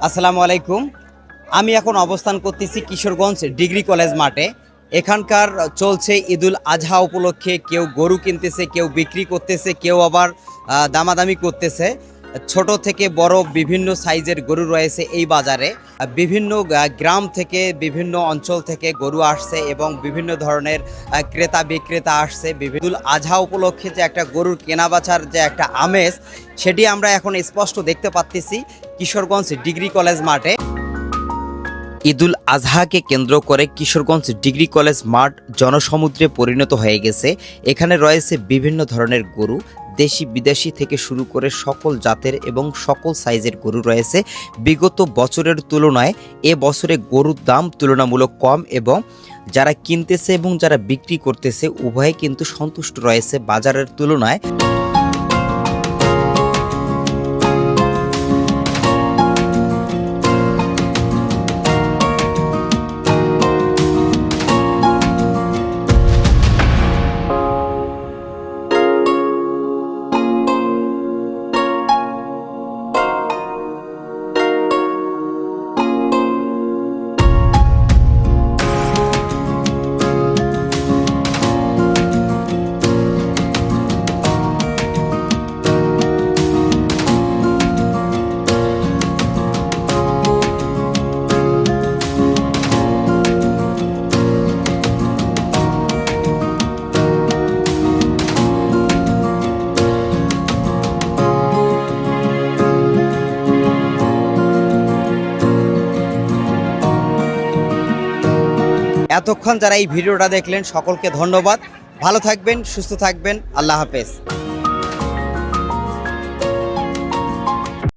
আসসালামু আলাইকুম। আমি এখন অবস্থান করতেছি কিশোরগঞ্জ ডিগ্রি কলেজ মাঠে। এখানকার চলছে ঈদুল আজহা উপলক্ষে কেউ গরু কিনতেছে, কেউ বিক্রি করতেছে, কেউ আবার দামাদামি করতেছে। ছোট থেকে বড় বিভিন্ন সাইজের গরু রয়েছে এই বাজারে। বিভিন্ন গ্রাম থেকে বিভিন্ন অঞ্চল থেকে গরু আসছে এবং বিভিন্ন ধরনের ক্রেতা বিক্রেতা আসছে। ঈদুল আজহা উপলক্ষে যে একটা গরুর কেনাবেচার যে একটা আমেজ, সেটি আমরা এখন স্পষ্ট দেখতে পাচ্ছি কিশোরগঞ্জ ডিগ্রি কলেজ মাঠে। ঈদুল আজহাকে কেন্দ্র করে কিশোরগঞ্জ ডিগ্রি কলেজ মাঠ জনসমুদ্রে পরিণত হয়ে গেছে। এখানে রয়েছে বিভিন্ন ধরনের গরু, দেশি বিদেশি থেকে শুরু করে সকল জাতের এবং সকল সাইজের গরু রয়েছে। বিগত বছরের তুলনায় এ বছরে গরুর দাম তুলনামূলক কম এবং যারা কিনতেছে এবং যারা বিক্রি করতেছে উভয়ে কিন্তু সন্তুষ্ট রয়েছে বাজারের তুলনায়। এতক্ষণ যারা এই ভিডিওটা দেখলেন সকলকে ধন্যবাদ। ভালো থাকবেন, সুস্থ থাকবেন। আল্লাহ হাফেজ।